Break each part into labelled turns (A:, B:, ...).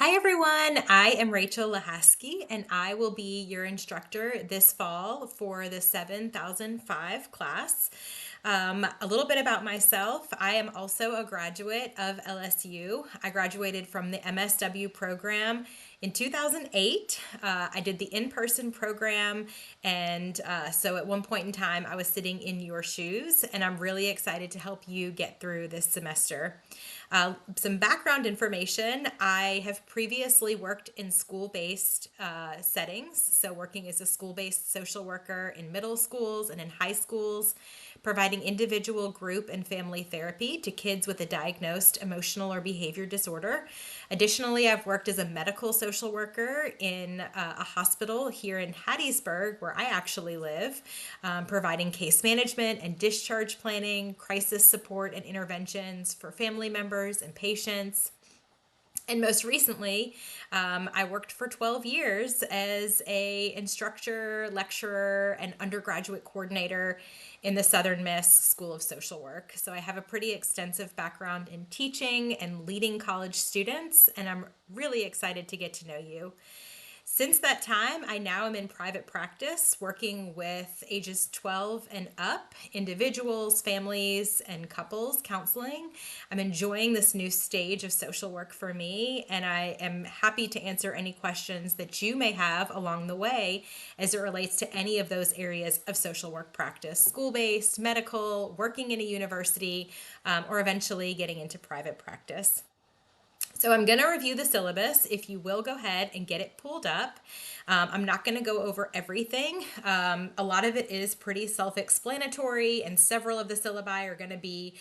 A: Hi everyone, I am Rachel Lahaski and I will be your instructor this fall for the 7005 class. A little bit about myself. I am also a graduate of LSU. I graduated from the MSW program in 2008. I did the in-person program, and so at one point in time, I was sitting in your shoes, and I'm really excited to help you get through this semester. Some background information. I have previously worked in school-based settings, so working as a school-based social worker in middle schools and in high schools, providing individual, group, and family therapy to kids with a diagnosed emotional or behavior disorder. Additionally, I've worked as a medical social worker in a hospital here in Hattiesburg, where I actually live, providing case management and discharge planning, crisis support and interventions for family members and patients. And most recently, I worked for 12 years as a instructor, lecturer, and undergraduate coordinator in the Southern Miss School of Social Work. So I have a pretty extensive background in teaching and leading college students, and I'm really excited to get to know you. Since that time, I now am in private practice working with ages 12 and up, individuals, families, and couples counseling. I'm enjoying this new stage of social work for me, and I am happy to answer any questions that you may have along the way as it relates to any of those areas of social work practice, school-based, medical, working in a university, or eventually getting into private practice. So I'm going to review the syllabus. If you will go ahead and get it pulled up. I'm not going to go over everything. A lot of it is pretty self-explanatory, and several of the syllabi are going to be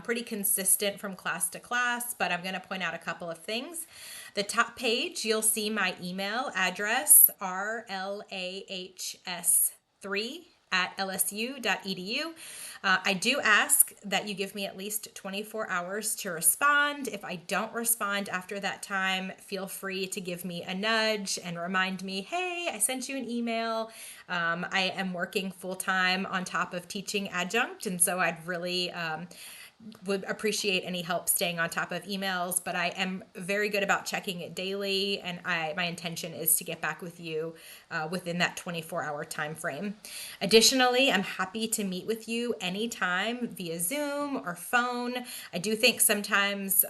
A: pretty consistent from class to class, but I'm going to point out a couple of things. The top page, you'll see my email address, rlahs3@lsu.edu. I do ask that you give me at least 24 hours to respond. If I don't respond after that time, feel free to give me a nudge and remind me, hey, I sent you an email. I am working full time on top of teaching adjunct, and so I'd really would appreciate any help staying on top of emails, but I am very good about checking it daily, and my intention is to get back with you within that 24-hour time frame. Additionally, I'm happy to meet with you anytime via Zoom or phone. I do think sometimes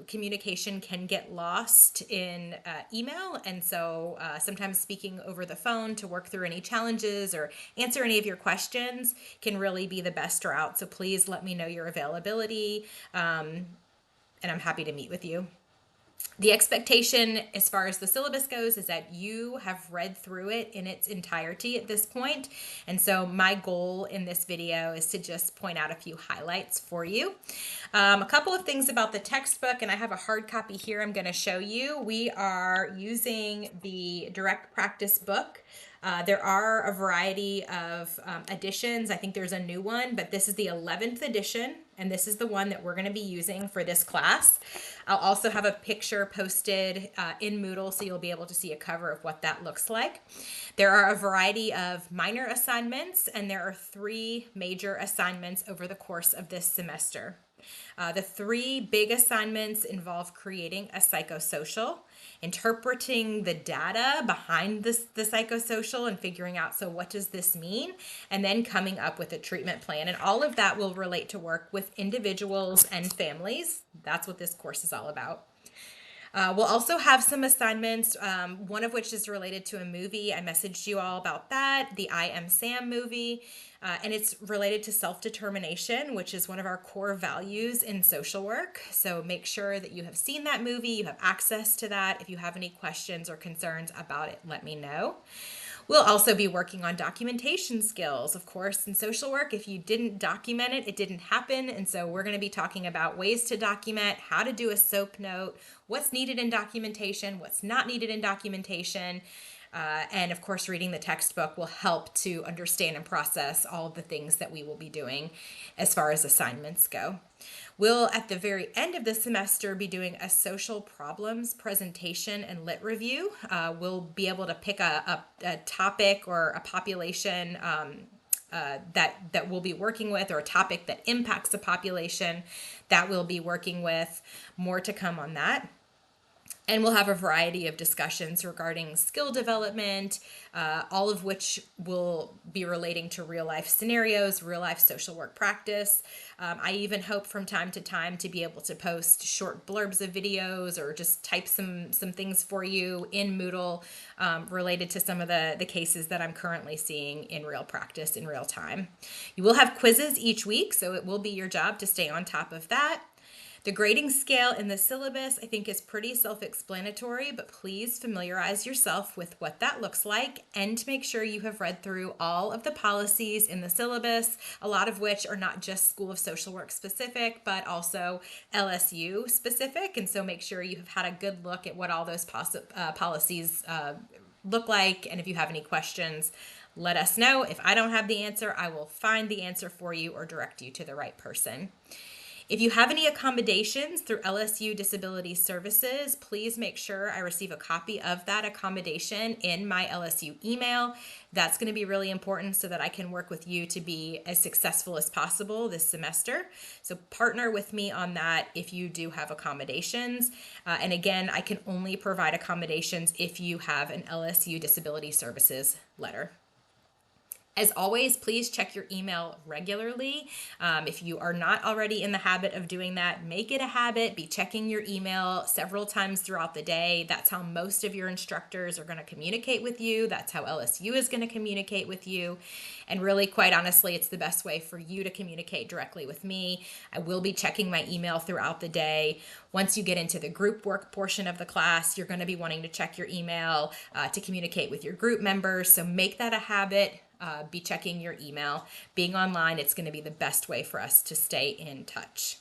A: communication can get lost in email, and so sometimes speaking over the phone to work through any challenges or answer any of your questions can really be the best route. So please let me know your availability, and I'm happy to meet with you. The expectation as far as the syllabus goes is that you have read through it in its entirety at this point. And so my goal in this video is to just point out a few highlights for you. A couple of things about the textbook, and I have a hard copy here I'm going to show you. We are using the Direct Practice book. There are a variety of editions. I think there's a new one, but this is the 11th edition, and this is the one that we're going to be using for this class. I'll also have a picture posted in Moodle, so you'll be able to see a cover of what that looks like. There are a variety of minor assignments, and there are 3 major assignments over the course of this semester. The 3 big assignments involve creating a psychosocial, interpreting the data behind the psychosocial and figuring out, so what does this mean? And then coming up with a treatment plan. And all of that will relate to work with individuals and families. That's what this course is all about. We'll also have some assignments, one of which is related to a movie. I messaged you all about that, the I Am Sam movie, and it's related to self-determination, which is one of our core values in social work. So make sure that you have seen that movie, you have access to that. If you have any questions or concerns about it, let me know. We'll also be working on documentation skills. Of course, in social work, if you didn't document it, it didn't happen. And so we're going to be talking about ways to document, how to do a SOAP note, what's needed in documentation, what's not needed in documentation. And of course, reading the textbook will help to understand and process all of the things that we will be doing as far as assignments go. We'll, at the very end of the semester, be doing a social problems presentation and lit review. We'll be able to pick a topic or a population that we'll be working with, or a topic that impacts the population that we'll be working with. More to come on that. And we'll have a variety of discussions regarding skill development, all of which will be relating to real life scenarios, real life social work practice. I even hope from time to time to be able to post short blurbs of videos or just type some things for you in Moodle related to some of the cases that I'm currently seeing in real practice in real time. You will have quizzes each week, so it will be your job to stay on top of that. The grading scale in the syllabus, I think, is pretty self-explanatory, but please familiarize yourself with what that looks like and make sure you have read through all of the policies in the syllabus, a lot of which are not just School of Social Work specific, but also LSU specific. And so make sure you have had a good look at what all those policies look like. And if you have any questions, let us know. If I don't have the answer, I will find the answer for you or direct you to the right person. If you have any accommodations through LSU Disability Services, please make sure I receive a copy of that accommodation in my LSU email. That's going to be really important so that I can work with you to be as successful as possible this semester. So partner with me on that if you do have accommodations. And again, I can only provide accommodations if you have an LSU Disability Services letter. As always, please check your email regularly. If you are not already in the habit of doing that, make it a habit. Be checking your email several times throughout the day. That's how most of your instructors are going to communicate with you. That's how LSU is going to communicate with you. And really, quite honestly, it's the best way for you to communicate directly with me. I will be checking my email throughout the day. Once you get into the group work portion of the class, you're going to be wanting to check your email to communicate with your group members. So make that a habit. Be checking your email. Being online, it's going to be the best way for us to stay in touch.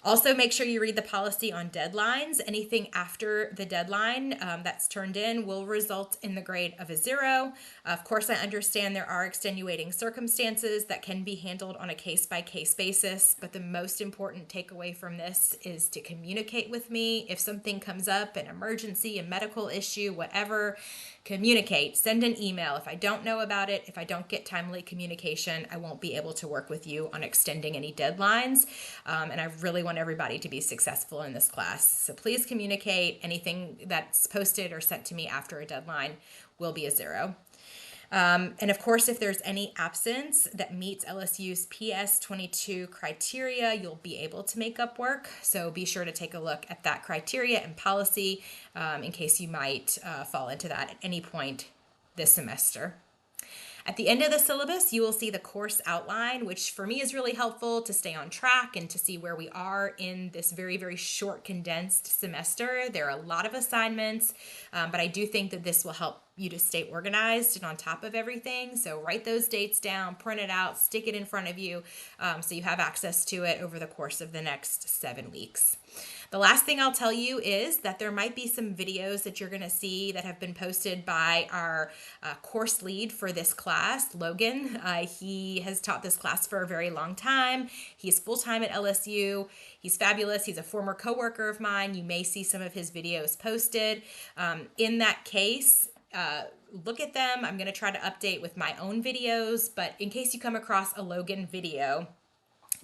A: Also, make sure you read the policy on deadlines. Anything after the deadline that's turned in will result in the grade of a 0. Of course, I understand there are extenuating circumstances that can be handled on a case-by-case basis, but the most important takeaway from this is to communicate with me. If something comes up, an emergency, a medical issue, whatever, communicate. Send an email. If I don't know about it, if I don't get timely communication, I won't be able to work with you on extending any deadlines. And I really want everybody to be successful in this class. So please communicate. Anything that's posted or sent to me after a deadline will be a 0. And of course, if there's any absence that meets LSU's PS22 criteria, you'll be able to make up work. So be sure to take a look at that criteria and policy in case you might fall into that at any point this semester. At the end of the syllabus, you will see the course outline, which for me is really helpful to stay on track and to see where we are in this very, very short, condensed semester. There are a lot of assignments, but I do think that this will help you to stay organized and on top of everything. So write those dates down, print it out, stick it in front of you so you have access to it over the course of the next 7 weeks. The last thing I'll tell you is that there might be some videos that you're going to see that have been posted by our course lead for this class, Logan. He has taught this class for a very long time. He's full-time at LSU. He's fabulous. He's a former coworker of mine. You may see some of his videos posted. In that case, look at them. I'm going to try to update with my own videos, but in case you come across a Logan video,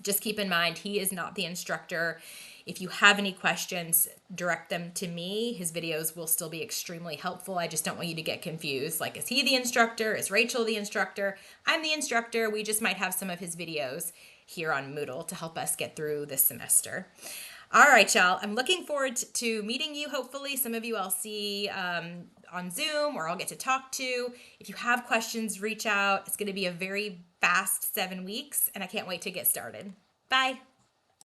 A: just keep in mind he is not the instructor. If you have any questions, direct them to me. His videos will still be extremely helpful. I just don't want you to get confused. Like, is he the instructor? Is Rachel the instructor? I'm the instructor. We just might have some of his videos here on Moodle to help us get through this semester. All right, y'all. I'm looking forward to meeting you. Hopefully, some of you I'll see on Zoom or I'll get to talk to. If you have questions, reach out. It's going to be a very fast 7 weeks, and I can't wait to get started. Bye.